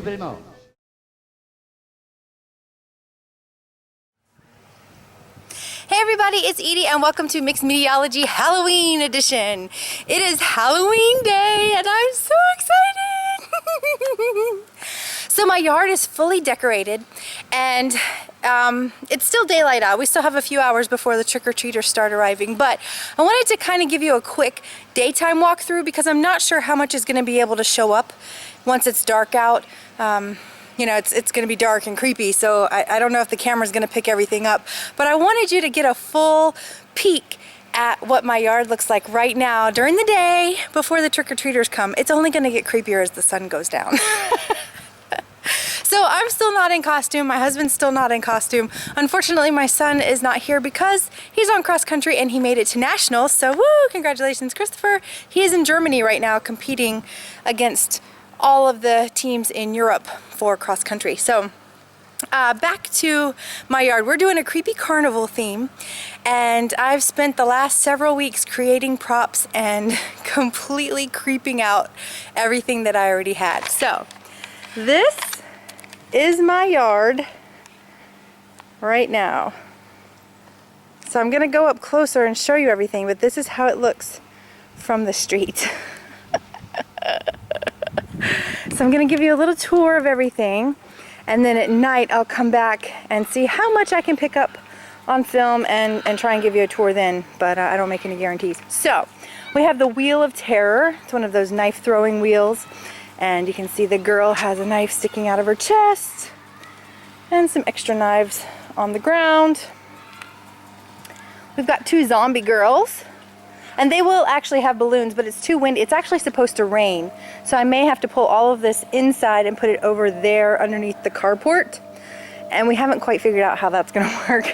you very much. Hey everybody, it's Edie and welcome to Mixed Mediology Halloween edition. It is Halloween day and I'm so excited! So my yard is fully decorated and it's still daylight out. We still have a few hours before the trick-or-treaters start arriving, but I wanted to kind of give you a quick daytime walkthrough because I'm not sure how much is going to be able to show up once it's dark out. You know, it's going to be dark and creepy, so I don't know if the camera's going to pick everything up. But I wanted you to get a full peek at what my yard looks like right now during the day before the trick-or-treaters come. It's only going to get creepier as the sun goes down. So I'm still not in costume. My husband's still not in costume. Unfortunately, my son is not here because he's on cross country and he made it to nationals. So woo, congratulations, Christopher. He is in Germany right now competing against all of the teams in Europe for cross country. So back to my yard. We're doing a creepy carnival theme and I've spent the last several weeks creating props and completely creeping out everything that I already had. So this is my yard right now. So I'm gonna go up closer and show you everything, but this is how it looks from the street. So I'm going to give you a little tour of everything, and then at night I'll come back and see how much I can pick up on film and try and give you a tour then, but I don't make any guarantees. So we have the Wheel of Terror. It's one of those knife throwing wheels, and you can see the girl has a knife sticking out of her chest and some extra knives on the ground. We've got two zombie girls. And they will actually have balloons, but it's too windy. It's actually supposed to rain. So I may have to pull all of this inside and put it over there underneath the carport. And we haven't quite figured out how that's going to work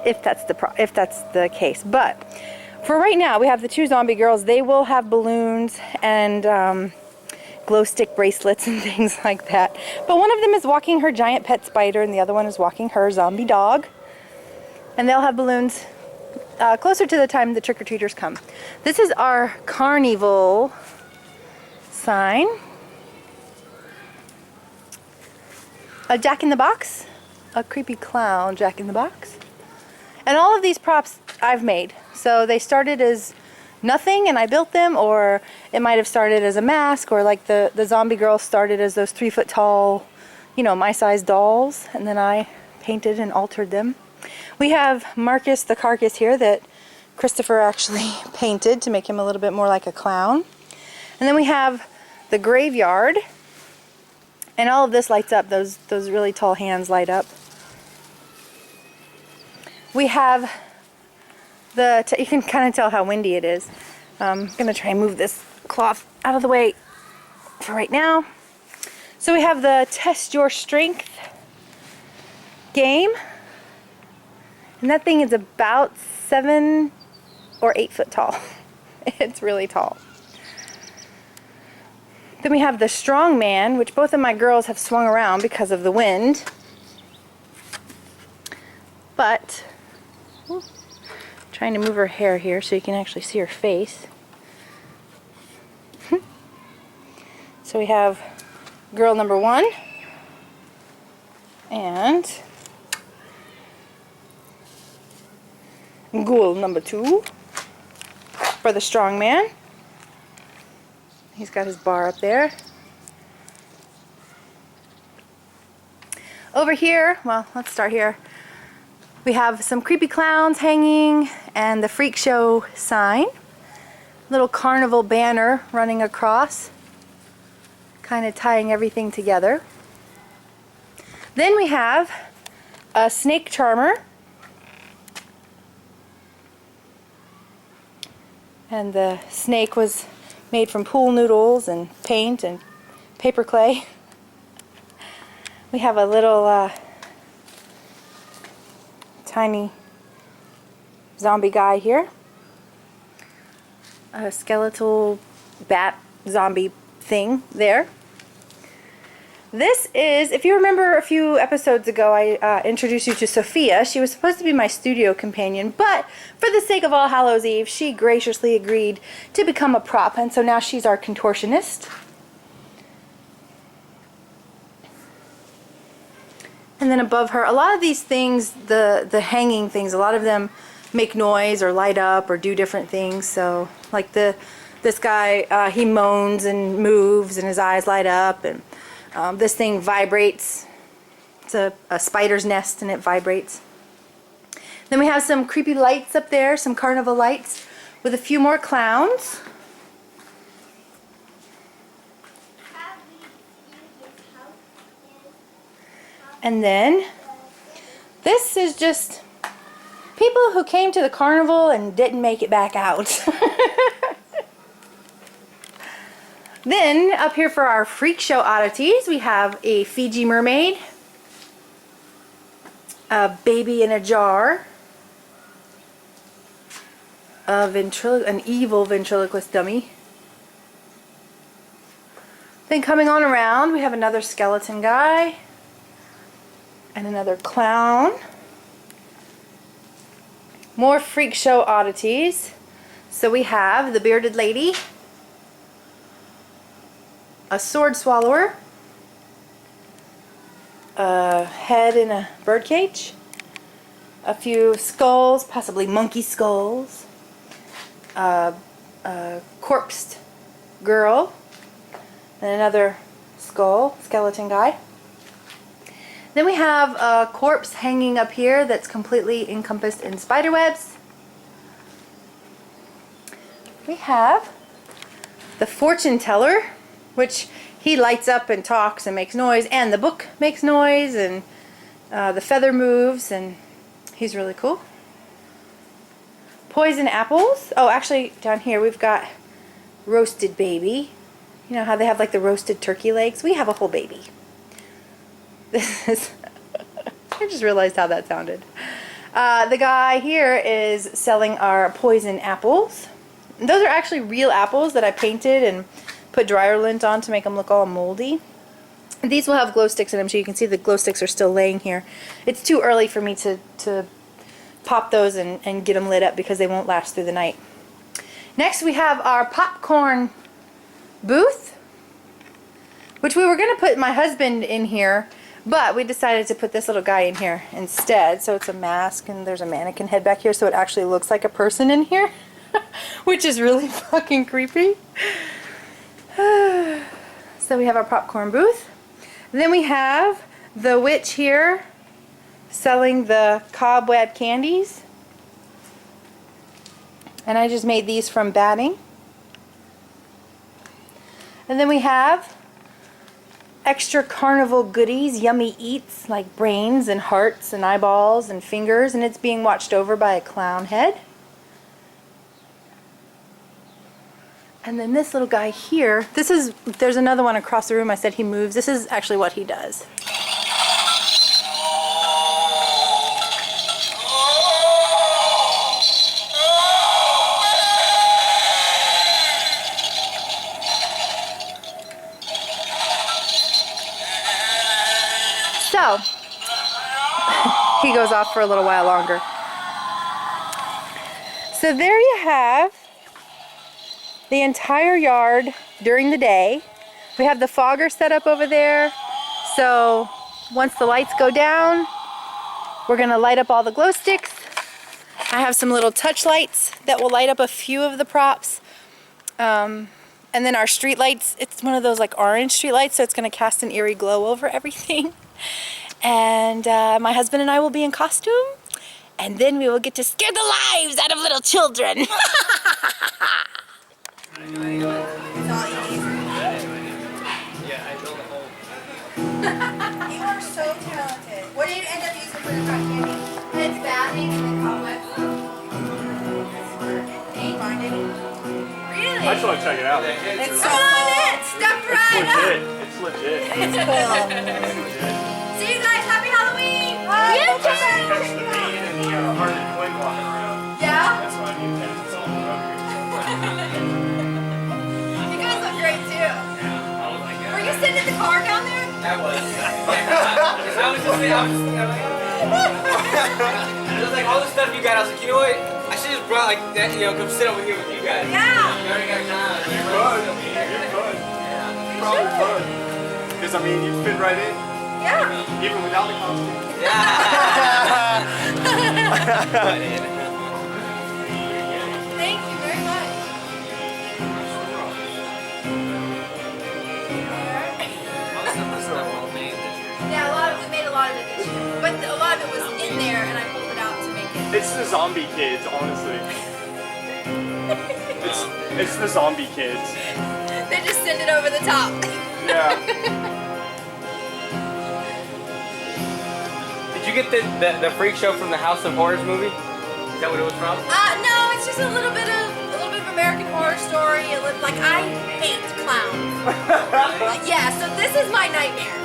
if that's the case. But for right now, we have the two zombie girls. They will have balloons and glow stick bracelets and things like that. But one of them is walking her giant pet spider and the other one is walking her zombie dog. And they'll have balloons closer to the time the trick-or-treaters come. This is our Carnival sign. A Jack-in-the-Box, a creepy clown Jack-in-the-Box. And all of these props I've made. So they started as nothing and I built them, or it might have started as a mask, or like the zombie girl started as those 3-foot tall, you know, my size dolls, and then I painted and altered them. We have Marcus the carcass here that Christopher actually painted to make him a little bit more like a clown. And then we have the graveyard, and all of this lights up. Those really tall hands light up. We have you can kind of tell how windy it is. I'm going to try and move this cloth out of the way for right now. So we have the Test Your Strength game. And that thing is about 7 or 8 foot tall. It's really tall. Then we have the Strong Man, which both of my girls have swung around because of the wind. But, trying to move her hair here so you can actually see her face. So we have girl number 1 and ghoul number 2 for the Strong Man. He's got his bar up there. Over here, well, let's start here. We have some creepy clowns hanging and the freak show sign. Little carnival banner running across, kind of tying everything together. Then we have a snake charmer. And the snake was made from pool noodles and paint and paper clay. We have a little tiny zombie guy here. A skeletal bat zombie thing there. This is, if you remember a few episodes ago, I introduced you to Sophia. She was supposed to be my studio companion, but for the sake of All Hallows Eve, she graciously agreed to become a prop, and so now she's our contortionist. And then above her, a lot of these things, the hanging things, a lot of them make noise or light up or do different things. So like this guy, he moans and moves and his eyes light up, and this thing vibrates. It's a spider's nest and it vibrates. Then we have some creepy lights up there, some carnival lights with a few more clowns. And then this is just people who came to the carnival and didn't make it back out. Then up here for our freak show oddities, we have a Fiji mermaid, a baby in a jar, an evil ventriloquist dummy. Then coming on around, we have another skeleton guy and another clown. More freak show oddities. So we have the bearded lady, a sword swallower, a head in a birdcage, a few skulls, possibly monkey skulls, a corpsed girl, and another skeleton guy. Then we have a corpse hanging up here that's completely encompassed in spider webs. We have the fortune teller, which he lights up and talks and makes noise, and the book makes noise, and the feather moves, and he's really cool. Poison apples. Oh, actually down here we've got roasted baby. You know how they have like the roasted turkey legs? We have a whole baby. This is I just realized how that sounded. The guy here is selling our poison apples. Those are actually real apples that I painted and put dryer lint on to make them look all moldy. These will have glow sticks in them, so you can see the glow sticks are still laying here. It's too early for me to pop those and get them lit up because they won't last through the night. Next we have our popcorn booth, which we were going to put my husband in here, but we decided to put this little guy in here instead. So it's a mask and there's a mannequin head back here, so it actually looks like a person in here, which is really fucking creepy. So we have our popcorn booth. Then we have the witch here selling the cobweb candies. And I just made these from batting. And then we have extra carnival goodies, yummy eats like brains and hearts and eyeballs and fingers, and it's being watched over by a clown head. And then this little guy here, there's another one across the room. I said he moves. This is actually what he does. So, he goes off for a little while longer. So there you have the entire yard during the day. We have the fogger set up over there, so once the lights go down, we're going to light up all the glow sticks. I have some little touch lights that will light up a few of the props. And then our street lights, it's one of those like orange street lights, so it's going to cast an eerie glow over everything. And my husband and I will be in costume, and then we will get to scare the lives out of little children. It's all easy. Yeah, I built a whole. You are so talented. What did you end up using for the cotton candy? It's batting and then cobwebs. Can you find any? Really? I just want to check it out. It's so cool. Stuffed right up. It's legit. It's cool. See you guys. Happy Halloween. Catch the bean and the hardened twin walking around. Yeah? That's why I need pencils all over You guys look great too. Yeah, I was like, Were you sitting in the car down there? I was. I was just like, it was like all the stuff you got. I was like, you know what? I should just brought like that, you know, come sit over here with you guys. Yeah. You already got time. You're fun. You're fun. Yeah. Probably fun. Because I mean, you fit right in. Yeah. Even without the costume. Thank you very much. Yeah, we made a lot of it this year. But a lot of it was in there and I pulled it out to make it. It's the zombie kids, honestly. It's the zombie kids. They just send it over the top. Yeah. Did you get the freak show from the House of Horrors movie? Is that what it was from? No, it's just a little bit of American Horror Story. Like I hate clowns. Yeah, so this is my nightmare.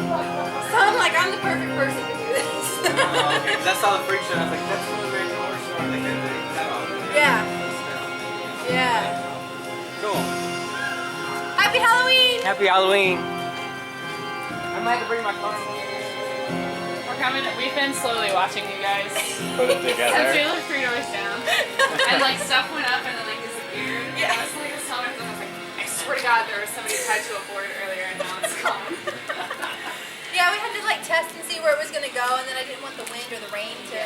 So I'm like, I'm the perfect person to do this. Oh, okay. 'Cause I saw the freak show and I was like, that's from American Horror Story. Like, Yeah. Yeah. Cool. Happy Halloween! Happy Halloween. I might have to bring my car. We've been slowly watching you guys. Put it Since we together. lived 3 doors down. And like stuff went up and then like disappeared. Yeah. I was like, I was like, I swear to God there was somebody tied to a board earlier and now it's gone. Yeah, we had to like test and see where it was gonna go, and then I didn't want the wind or the rain to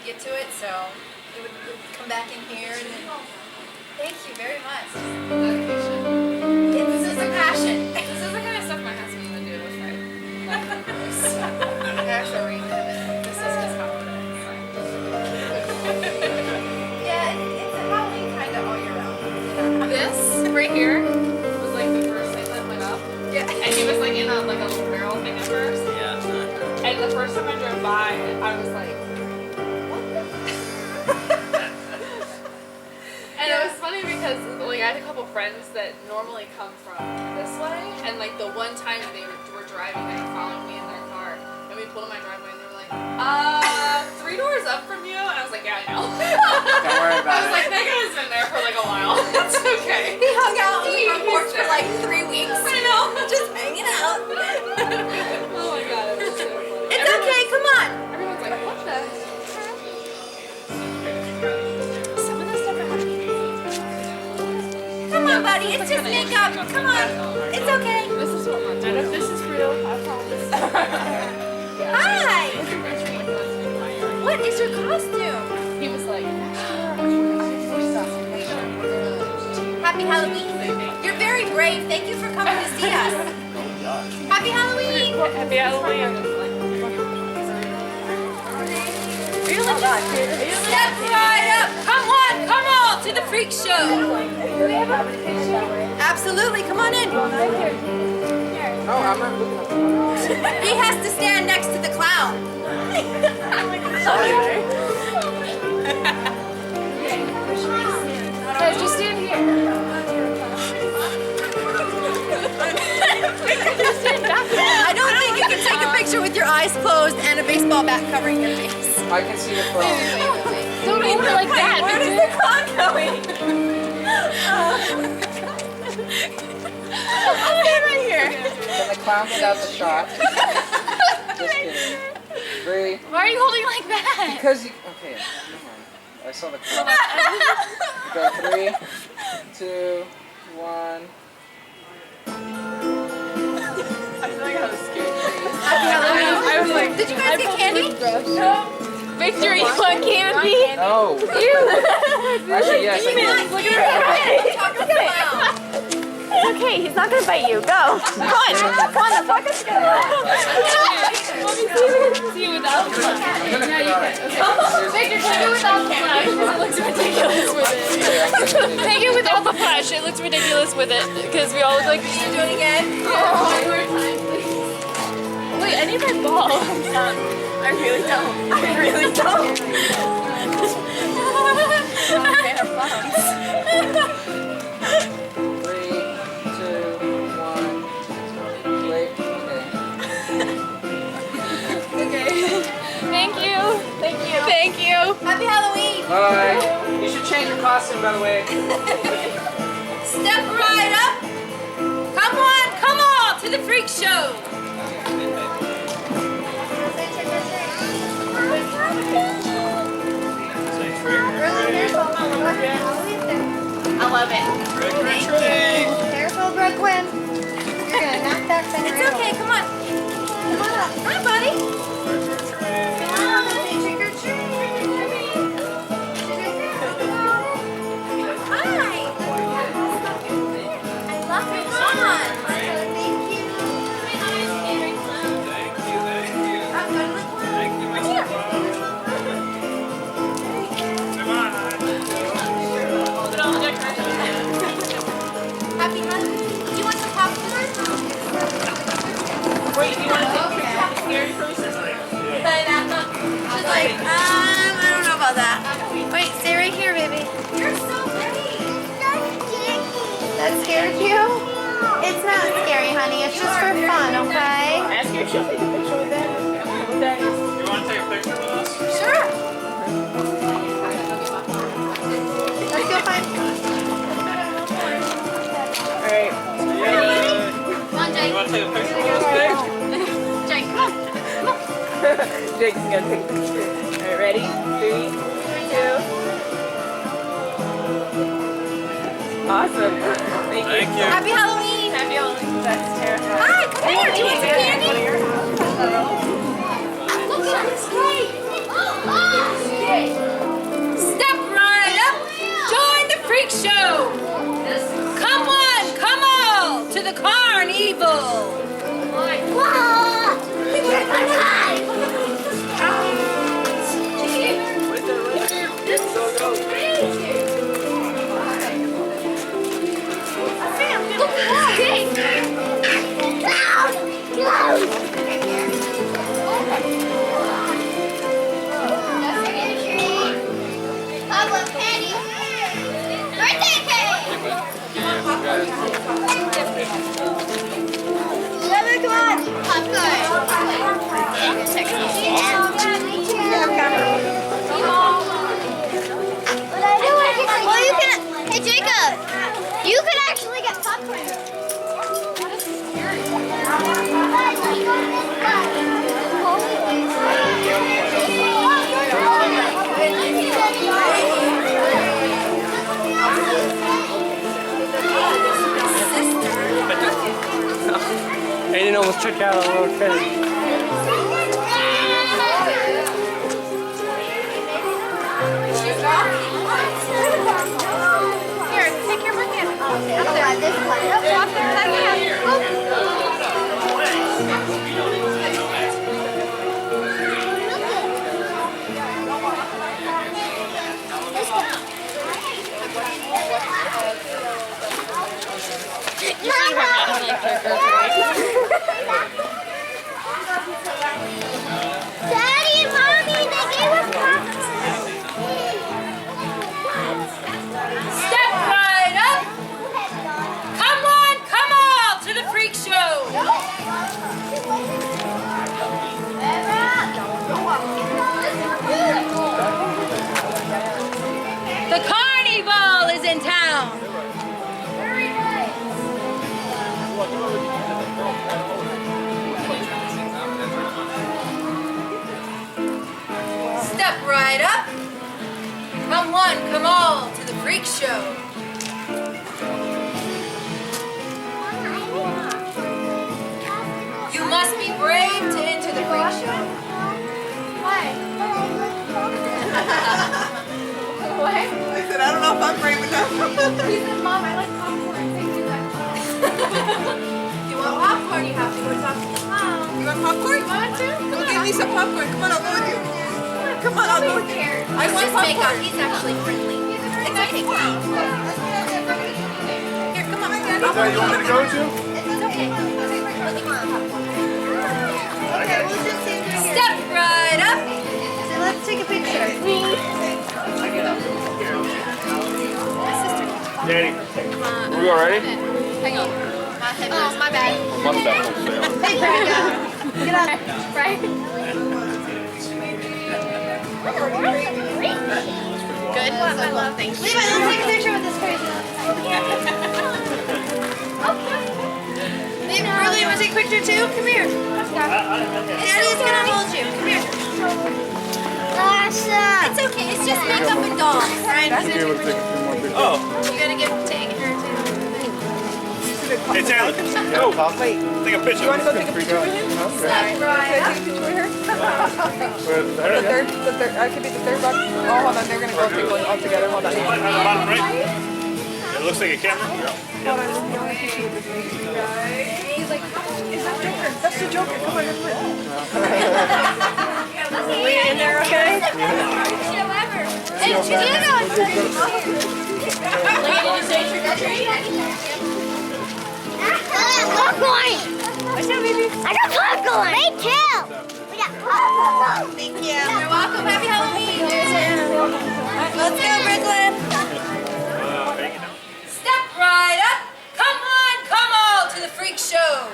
get to it, so it would come back in here and then. Thank you very much. This is a passion. This is the kind of stuff my husband would do if I Actually, This is just how it is. yeah, it's a Halloween kind of all year round. This right here was like the first thing that went up. Yeah. And he was like in a little barrel thing at first. Yeah. And the first time I drove by, I was like, and it was funny because like I had a couple friends that normally come from this way, and like the one time they were driving, they were following me in their car, and we pulled in my driveway, and they were like, 3 doors up from you, and I was like, yeah, I know. Don't worry about I was like, that guy's been there for like a while. It's okay. He hung out on the front porch He's for there. like 3 weeks. I know, just hanging out. Oh my god, it was so funny. It's okay, come on. Everyone's like, what the? Some of those stuff are happening. Come on, buddy, it's just makeup. Come on, it's okay. This is what my dad. This is real. I promise. Hi. What is your costume? He was like, Happy Halloween. You're very brave. Thank you for coming to see us. Happy Halloween. happy Halloween. Step right up. Come on to the freak show. Absolutely. Come on in. He has to stand next to the clown. Guys, just stand here. I don't think you can take a picture with your eyes closed and a baseball bat covering your face. I can see your phone. Don't hold it like that. Where is the clown going? I'll stand right here. Can the clown get out the shot? Just kidding. 3. Why are you holding like that? Because you. Okay, hang on. I saw the clown. Go 3, 2, 1. I was like, Did you guys get candy? Victor, you want candy? No. Actually, yes, I did. Look at the clown. It's okay, he's not gonna bite you. Go. Come on, the fuck is gonna See you without the flash. Yeah, you can. Okay. Victor, take it without the flash because it looks ridiculous with it. Take it without the flash. It looks ridiculous with it because we all look like. Can you do it again? One more time, please. Wait, I need my ball. I really don't. I really don't. I'm a fan of clowns. 3, 2, 1. Wait. Okay. Thank you. Thank you. Thank you. Happy Halloween. Bye. You should change your costume, by the way. Step right up. Come on to the freak show. I love it. Careful, Brooklyn. You're gonna knock that thing. It's okay. Come on. Come on up. Hi, buddy. Come on, say trick or treat. Hi. I love it. Come on. Thank you. I'm gonna look well. Come here. Happy hunting. Do you want some popcorn? Wait, you want to take pictures of the scary person? She's like, I don't know about that. Wait, stay right here, baby. You're so pretty. That scared you? It's not scary, honey. It's just for fun, okay? Ask her if she'll take a picture with that. What that is. You want to take a picture with us? Sure. Let's go find. Alright. Come on, Jake. You want to take a picture with us, Jake? Jake, come on. Jake's gonna take a picture. Alright, ready? 3, 2. Awesome. Thank you. Thank you. Happy Halloween. Happy Halloween. That's terrifying. Hi, come here. Do you want some candy? Look at this great. Step right up. Join the freak show. Come on, come all to the Carnival. Well, you can. Hey, Jacob, you could actually get popcorn. Aiden almost took out a little kid. Here, take your hand. Up there. This one. Up there. Let me have it. Daddy and Mommy, they gave us popcorn. Step right up. Come on, come all to the freak show. The Carnival is in town. Step right up. Come one, come all to the freak show. You must be brave to enter the freak show. Why? What? I said, I don't know if I'm brave enough. He said, Mom, I like popcorn. Thank you guys. If you want popcorn, you have to go talk to your mom. You want popcorn? You want to? Go get me some popcorn. Come on, I'll go with you. Come on, I'll go with you. I want Just make up. popcorn. He's actually friendly. It's okay. Here, come on, Daddy. You want me to go with you? It's okay. Okay, we'll just stand right here. Step right up. So let's take a picture. Danny, we all ready? Hang on. Oh, my bad. Must have. Hey, Brenda. Get up. Right? Good. I love things. Levi, let's take a picture with this crazy one. Maybe Burley, you want to take a picture too? Come here. Daddy's gonna hold you. Come here. Awesome. It's okay. It's just makeup and dolls. Right? We'll be able to take a few more pictures. Oh. You gotta give to her too. Hey, Taylor. Go. Wait, Take a picture. you want to go take a picture with him? Step right Can I up. take a picture with her? The third, I could be the third box. Oh, hold on, they're gonna go take one all together. Hold on. Button on the bottom right. It looks like a camera. Hold on, let me only picture with me. He's like, is that Joker? That's the Joker. Come on, let's Are we in there okay? Hey, Did you say trick or treat? popcorn. What's up, baby? I got popcorn. Me too. We got popcorn. Thank you. You're welcome. Happy Halloween. Let's go, Brooklyn. Step right up. Come on, come all to the freak show.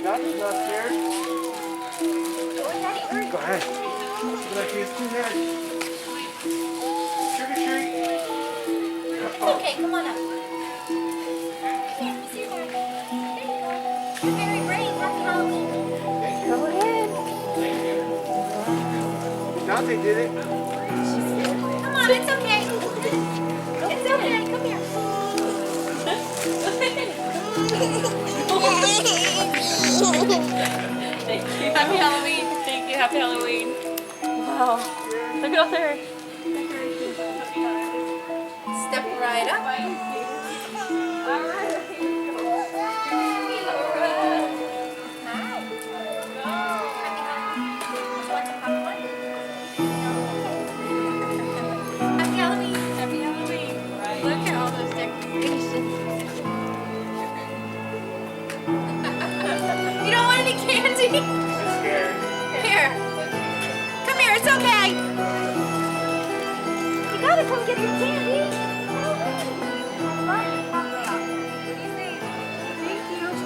Not scared? Go ahead. Look like he's too mad. Trick or treat. Okay, come on up. Here, see your bag. There you go. You're very brave. Happy Halloween. Go ahead. Dante did it. Come on, it's okay. It's okay. Come here. Thank you. Happy Halloween. Thank you. Happy Halloween. Wow. Look out there. Step right up. Happy Halloween. Happy Halloween. Look at all those decorations. You don't want any candy? Here. Come here, it's okay. You gotta come get your candy.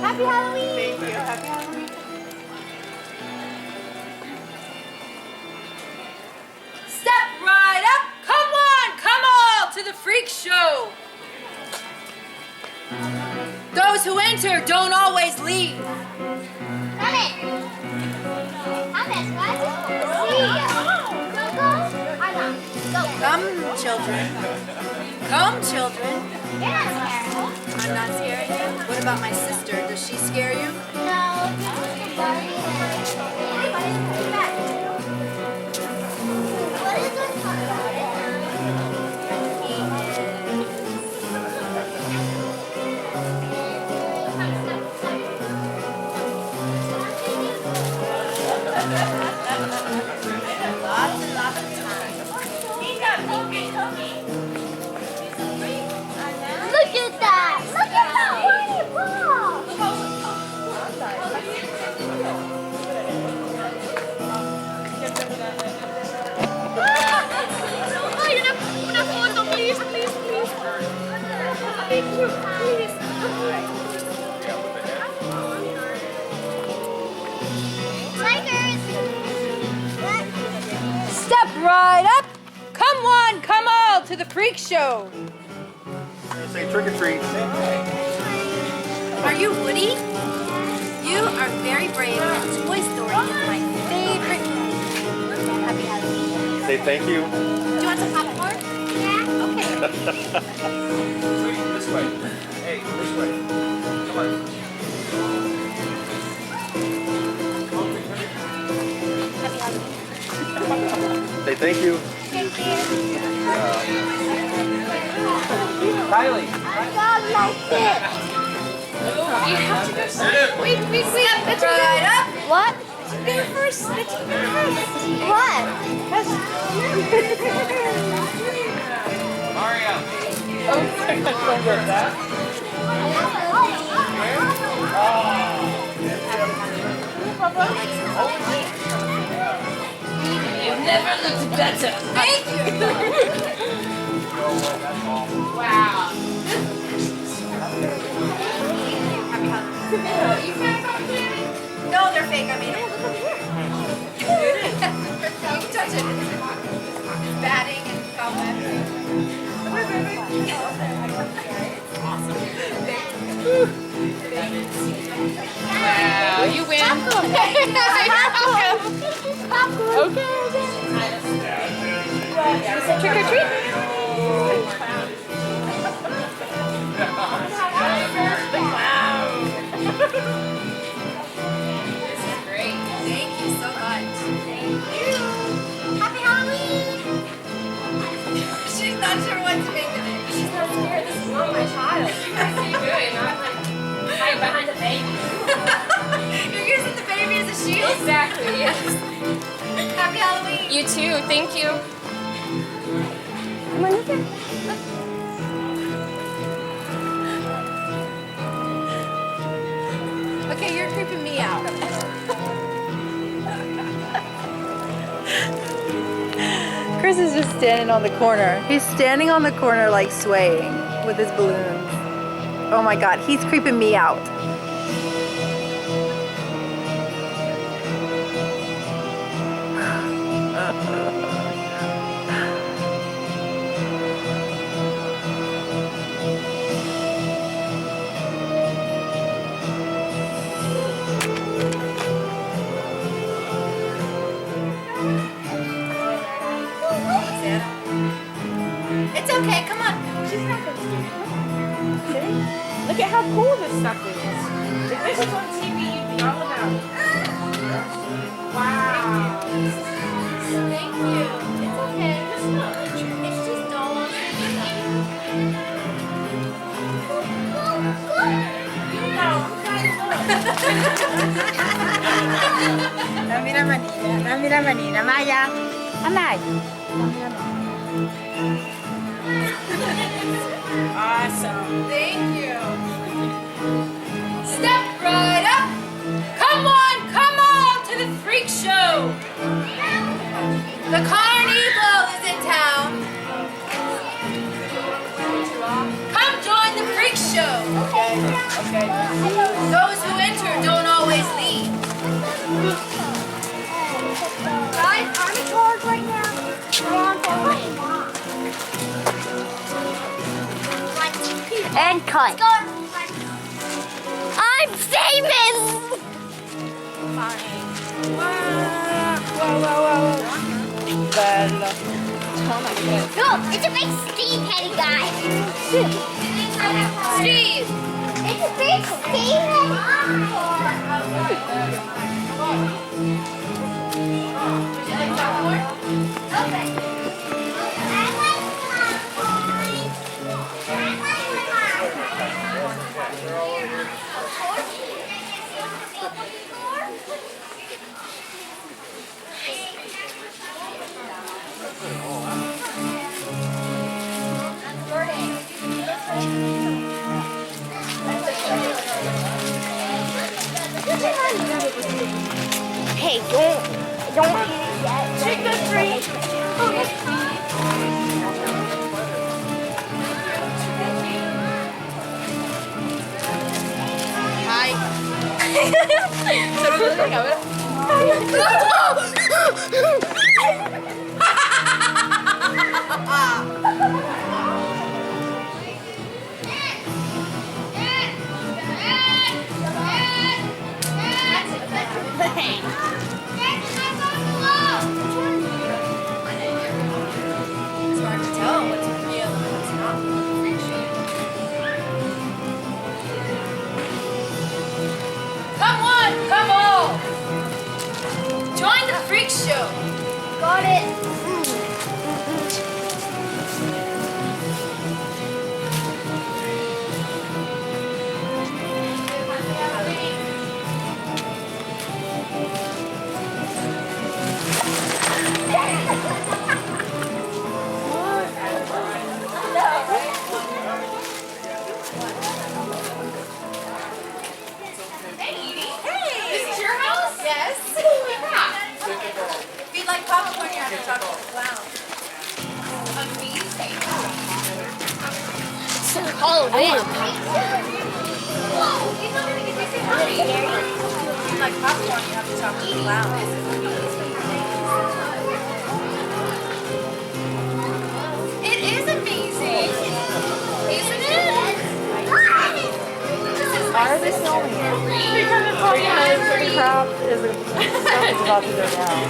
Happy Halloween. Thank you. Happy Halloween. Step right up. Come on, come all to the freak show. Those who enter don't always leave. Come in. Come in, guys. See ya. Go. I'm on. Go. Come, children. Come, children. You're not scared. I'm not scaring you. What about my sister? Does she scare you? No. What is this talk about it? Lots and lots of time. Look at that! Look at that funny ball! Oh, you're not photo, please, please, please. Thank you, please. Tigers! Step right up. Come on, come all to the freak show. Say trick or treat. Are you Woody? You are very brave, and Toy Story is my favorite movie. Happy Halloween. Say thank you. Do you want some popcorn? Yeah? Okay. This way. Hey, this way. Come on. Happy Halloween. Say thank you. Thank you. Kylie. God likes it. Wait. That's right up. What? There first. What? Mario. You've never looked better. Thank you. Wow. No, they're fake. I mean, look over here. You can touch it. It's batting and cobwebs. Wow, you win. Popcorn. Okay. Trick or treat? You too. Thank you. Come on, look at. Okay, you're creeping me out. Chris is just standing on the corner. He's standing on the corner like swaying with his balloons. Oh my god, he's creeping me out. It's okay, come on. She's not gonna do it. See? Look at how cool this stuff is. If this was on TV, you'd be all about it. Wow. Thank you. It's okay. It's just dolls. You know, I'm trying to look. Dammi la manina, Maya. Amai. Awesome. Thank you. Step right up. Come on to the freak show. The Carnival is in town. Come join the freak show. Okay. Those who enter don't always leave. Guys, I'm in charge right now. And cut. I'm famous! Bello. Look, it's a big Steve headed guy. Steve. It's a big Steve Okay. Hey, don't eat it yet. Take the free. It's hard to tell what's real and what's not. Come on! Join the freak show. Got it. Hey, Edie. Hey. This is your house? Yes. Yeah. If you'd like popcorn, you have to talk to the clown. Amazing. Halloween. He's not gonna get me say hi. If you'd like popcorn, you have to talk to the clown. It is amazing. Isn't it? Ours is snowing. Crap is about to go down.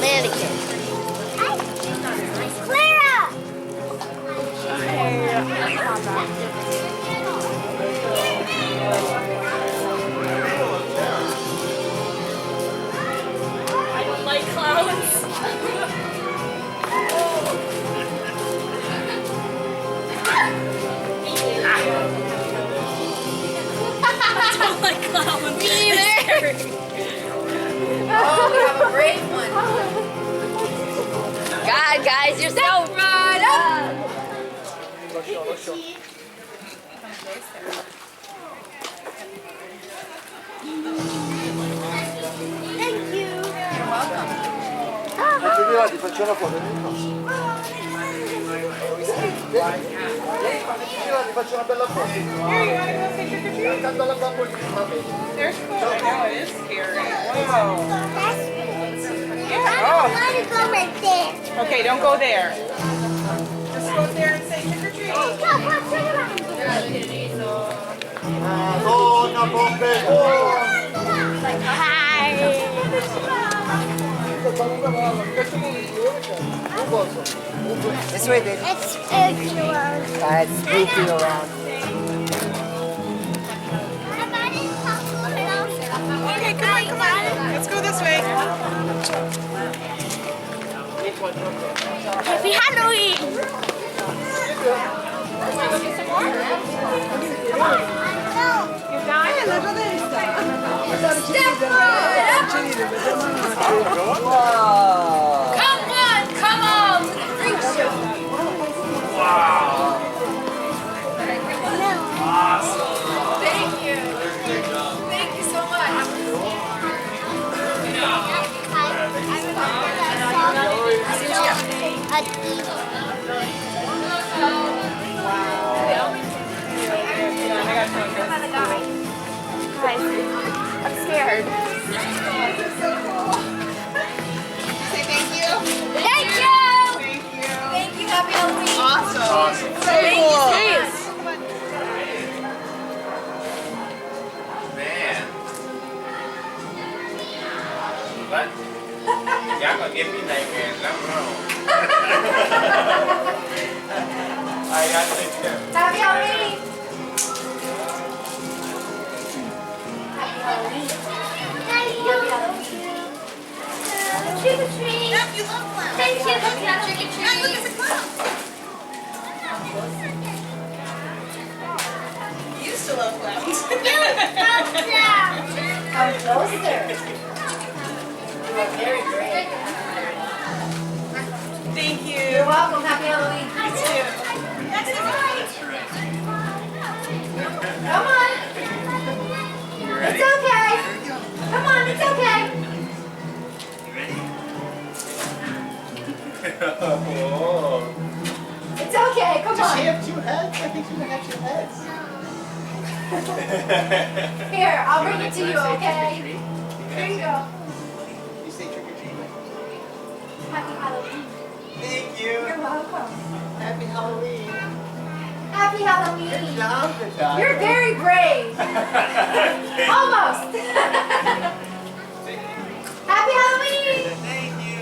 Mannequin. Clara! I don't like clowns. Oh, we have a brave one. God, guys, you're so Right up. Thank you. You're welcome. Ti faccio una foto, ti faccio una bella foto. Accanto alla bambolina, va bene. There's cool. I know, it is scary. Whoa. I want to go right there. Okay, don't go there. Just go there and say trick or treat. Donna, bombe, This way, baby. It's spooky around. It's spooky around. Okay, come on, come on. Let's go this way. Happy Halloween! You're dying? Look at this. Step right up. Wow. Come on, come on to the freak show. Thank you. Thank you so much. I'm scared. Say thank you. Thank you! Thank you. Thank you. Happy Halloween. Awesome. So Thank you. cool. Man. What? Y'all gonna give me nightmares. I'm wrong. I got to take care. Happy Halloween. Happy Halloween. Trick or treat! Yep, you love clowns. Thank you. Trick or treat. Yeah, look at the clown. You used to love clowns. Come closer. You are very brave. Thank you. You're welcome. Happy Halloween. Come on. It's okay. Come on, it's okay. Oh. It's okay. Come Does she on. have two heads? I think she might have two heads. Here, I'll bring it to you, okay? Here you go. You say trick or treat. Happy Halloween. Thank you. You're welcome. Happy Halloween. Happy Halloween. Good job. You're very brave. Almost. Happy Halloween. Thank you.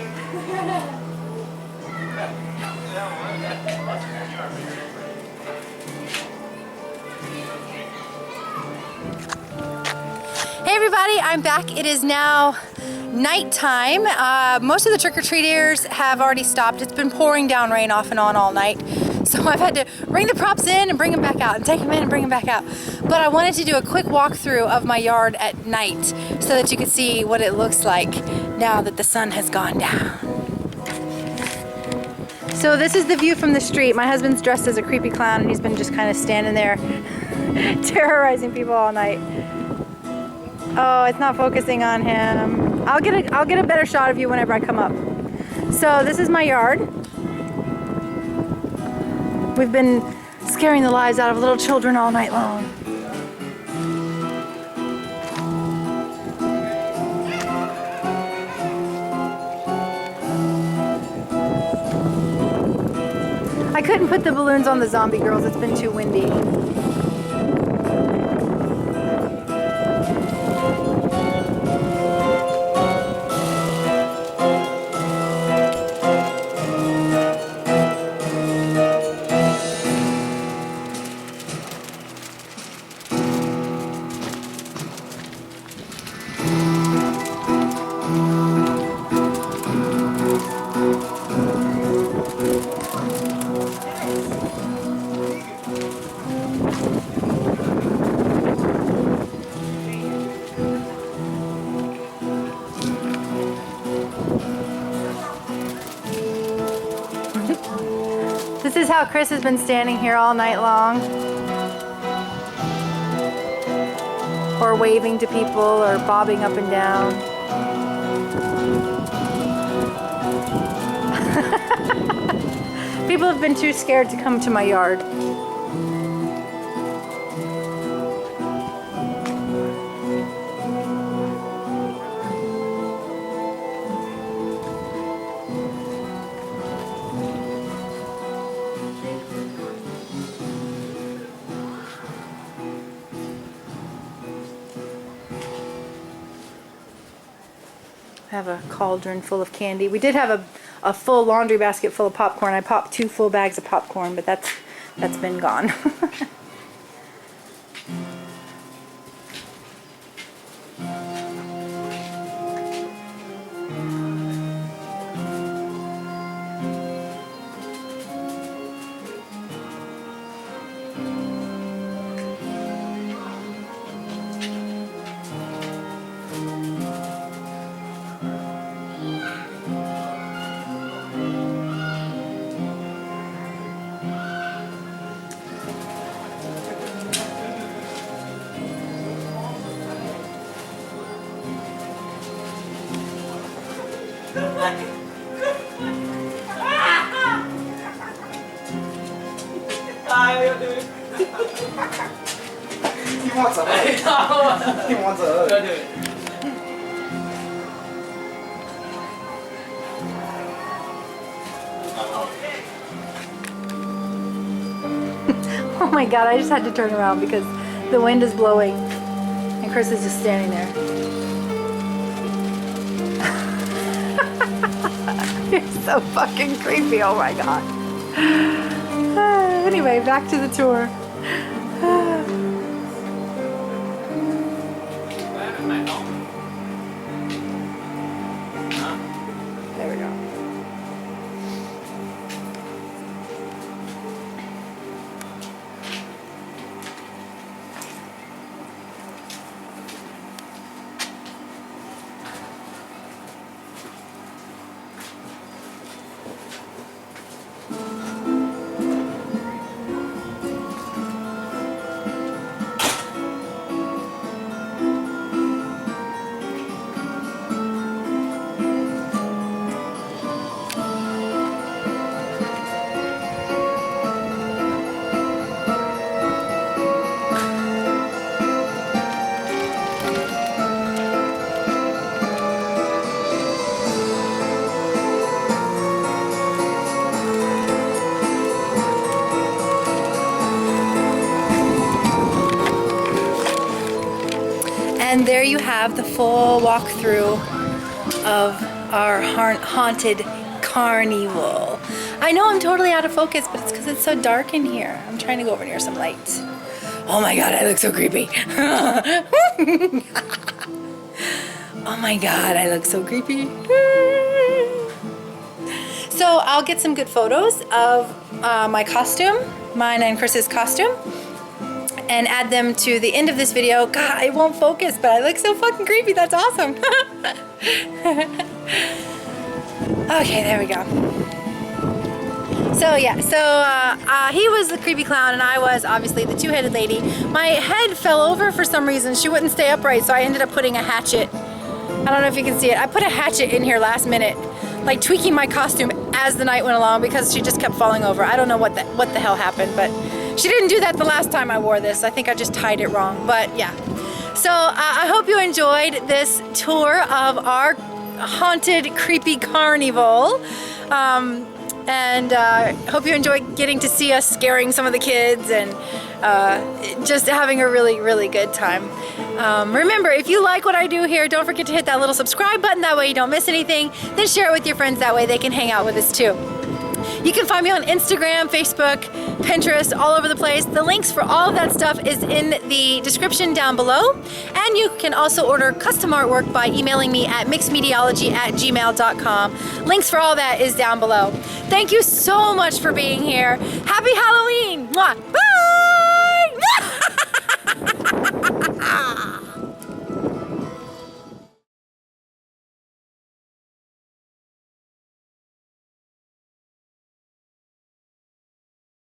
Hey everybody, I'm back. It is now nighttime. Most of the trick-or-treaters have already stopped. It's been pouring down rain off and on all night. So I've had to bring the props in and bring them back out and take them in and bring them back out. But I wanted to do a quick walkthrough of my yard at night so that you could see what it looks like now that the sun has gone down. So this is the view from the street. My husband's dressed as a creepy clown and he's been just kind of standing there terrorizing people all night. Oh, it's not focusing on him. I'll get a better shot of you whenever I come up. So this is my yard. We've been scaring the lives out of little children all night long. I couldn't put the balloons on the zombie girls. It's been too windy. how Chris has been standing here all night long? Or waving to people or bobbing up and down. People have been too scared to come to my yard. I have a cauldron full of candy. We did have a full laundry basket full of popcorn. I popped 2 full bags of popcorn, but that's been gone. He wants a hug. He wants a hug. Don't do it. Oh my god, I just had to turn around because the wind is blowing and Chris is just standing there. You're so fucking creepy, oh my god. Anyway, back to the tour. There we go. And there you have the full walkthrough of our haunted carnival. I know I'm totally out of focus, but it's because it's so dark in here. I'm trying to go over near some lights. Oh my god, I look so creepy. Oh my god, I look so creepy. So I'll get some good photos of my costume, mine and Chris's costume, and add them to the end of this video. God, I won't focus, but I look so fucking creepy. That's awesome. Okay, there we go. So yeah, he was the creepy clown and I was obviously the two-headed lady. My head fell over for some reason. She wouldn't stay upright, so I ended up putting a hatchet. I don't know if you can see it. I put a hatchet in here last minute, like tweaking my costume as the night went along because she just kept falling over. I don't know what the hell happened, but she didn't do that the last time I wore this. I think I just tied it wrong, but yeah. So I hope you enjoyed this tour of our haunted, creepy carnival. And hope you enjoyed getting to see us scaring some of the kids and just having a really, really good time. Remember, if you like what I do here, don't forget to hit that little subscribe button. That way you don't miss anything. Then share it with your friends. That way they can hang out with us too. You can find me on Instagram, Facebook, Pinterest, all over the place. The links for all of that stuff is in the description down below. And you can also order custom artwork by emailing me at mixedmedieology@gmail.com. Links for all that is down below. Thank you so much for being here. Happy Halloween! Mwah!